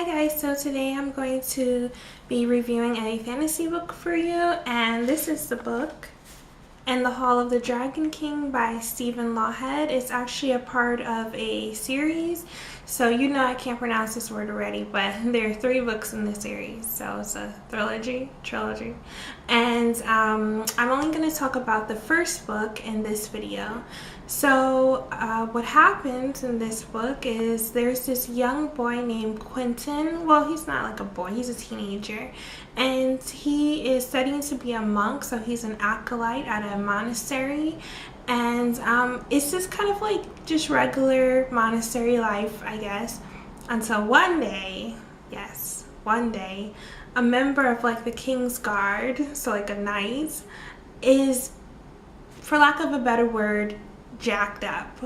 guys, so today I'm going to be reviewing a fantasy book for you, and this is the book In the Hall of the Dragon King by Stephen Lawhead. It's actually a part of a series, so you know I can't pronounce this word already, but there are 3 books in the series, so it's a trilogy. And I'm only going to talk about the first book in this video. So what happens in this book is there's this young boy named Quentin. Well, he's not like a boy, he's a teenager, and he is studying to be a monk, so he's an acolyte at a monastery. And it's just kind of like just regular monastery life, I guess, until one day, yes, one day, a member of like the King's Guard, so like a knight, is, for lack of a better word, jacked up.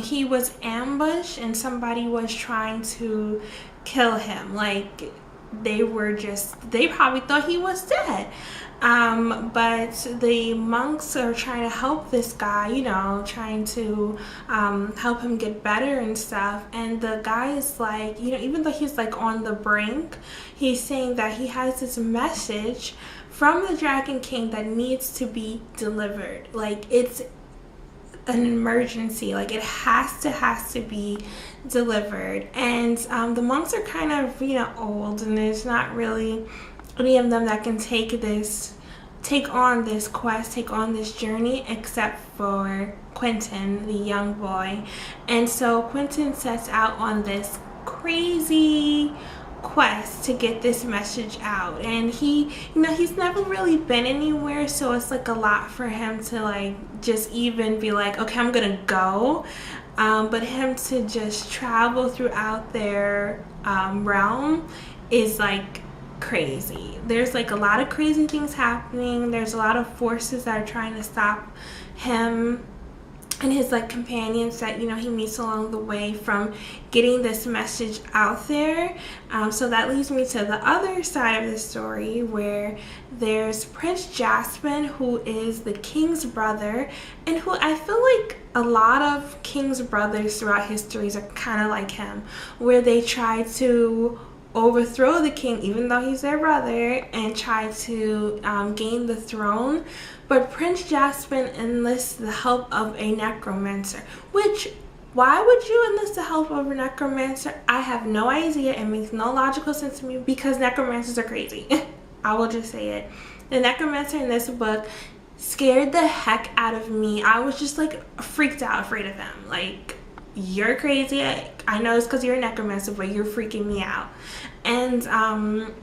He was ambushed and somebody was trying to kill him. Like they probably thought he was dead. But the monks are trying to help this guy, you know, trying to help him get better and stuff. And the guy is like, you know, even though he's like on the brink, he's saying that he has this message from the Dragon King that needs to be delivered. Like it's an emergency, like it has to be delivered. And the monks are kind of, you know, old, and there's not really any of them that can take on this quest, take on this journey, except for Quentin, the young boy. And so Quentin sets out on this crazy quest to get this message out, and he, you know, he's never really been anywhere, so it's like a lot for him to like just even be like, okay, I'm gonna go. But him to just travel throughout their realm is like crazy. There's like a lot of crazy things happening. There's a lot of forces that are trying to stop him and his like companions that, you know, he meets along the way from getting this message out there. So that leads me to the other side of the story, where there's Prince Jasmine, who is the king's brother, and who I feel like a lot of king's brothers throughout histories are kind of like him, where they try to overthrow the king even though he's their brother and try to gain the throne. But Prince Jasmine enlists the help of a necromancer, which, why would you enlist the help of a necromancer? I have no idea. It makes no logical sense to me, because necromancers are crazy. I will just say it. The necromancer in this book scared the heck out of me. I was just like freaked out, afraid of him. Like, you're crazy. I know it's because you're a necromancer, but you're freaking me out. And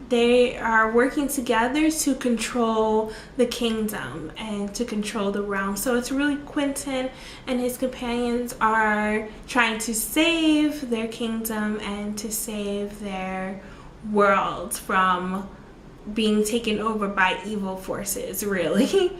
they are working together to control the kingdom and to control the realm. So it's really Quentin and his companions are trying to save their kingdom and to save their world from being taken over by evil forces, really.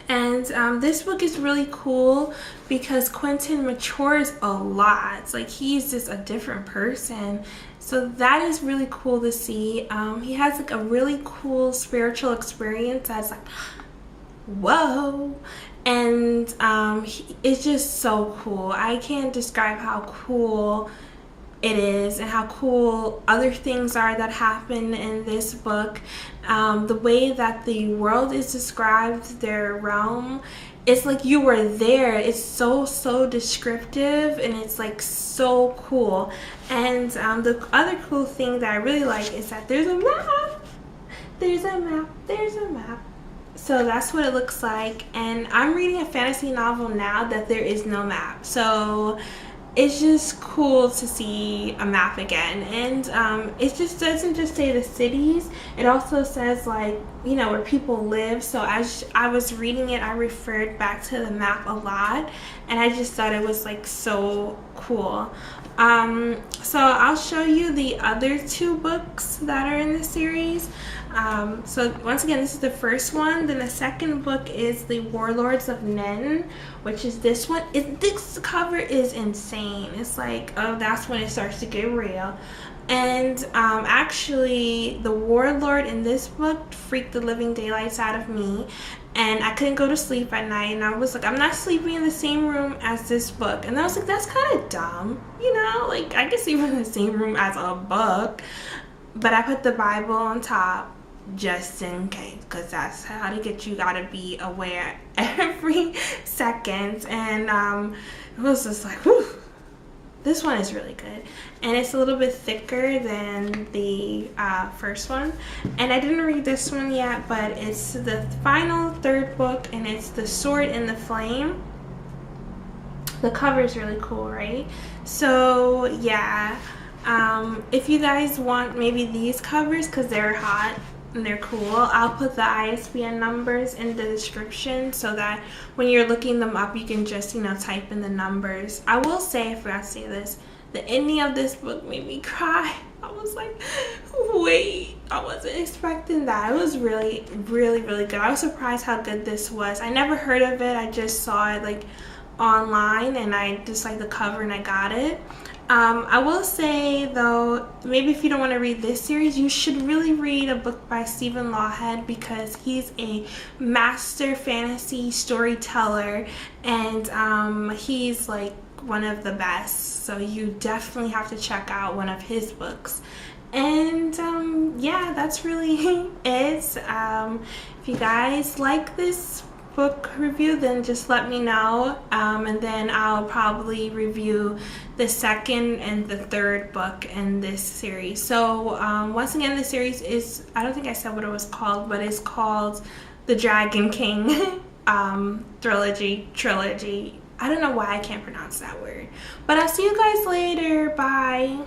And this book is really cool because Quentin matures a lot. Like, he's just a different person. So that is really cool to see. He has like a really cool spiritual experience that's like, whoa. And it's just so cool. I can't describe how cool it is and how cool other things are that happen in this book. The way that the world is described, their realm, it's like you were there. It's so descriptive, and it's like so cool. And the other cool thing that I really like is that there's a map. So that's what it looks like. And I'm reading a fantasy novel now that there is no map, so it's just cool to see a map again. And it just doesn't just say the cities, it also says, like, you know, where people live. So as I was reading it, I referred back to the map a lot, and I just thought it was like so cool. So I'll show you the other 2 books that are in the series. So once again, this is the first one. Then the second book is the Warlords of Nin, which is this one. This cover is insane. It's like, oh, that's when it starts to get real. And actually, the warlord in this book freaked the living daylights out of me. and I couldn't go to sleep at night, and I was like, I'm not sleeping in the same room as this book. And I was like, that's kind of dumb, you know, like I can sleep in the same room as a book. But I put the Bible on top just in case, because that's how to get you. Gotta be aware every second. And it was just like, whew, this one is really good, and it's a little bit thicker than the first one. And I didn't read this one yet, but it's the final third book, and it's The Sword in the Flame. The cover is really cool, right? So yeah, if you guys want maybe these covers, because they're hot and they're cool, I'll put the ISBN numbers in the description so that when you're looking them up, you can just, you know, type in the numbers. I will say, I forgot to say this, the ending of this book made me cry. I was like, wait, I wasn't expecting that. It was really, really, really good. I was surprised how good this was. I never heard of it. I just saw it like online, and I just liked the cover and I got it. I will say though, maybe if you don't want to read this series, you should really read a book by Stephen Lawhead, because he's a master fantasy storyteller, and he's like one of the best. So you definitely have to check out one of his books. And yeah, that's really it. If you guys like this book review, then just let me know, and then I'll probably review the second and the third book in this series. So once again, the series is, I don't think I said what it was called, but it's called The Dragon King trilogy. I don't know why I can't pronounce that word, but I'll see you guys later. Bye.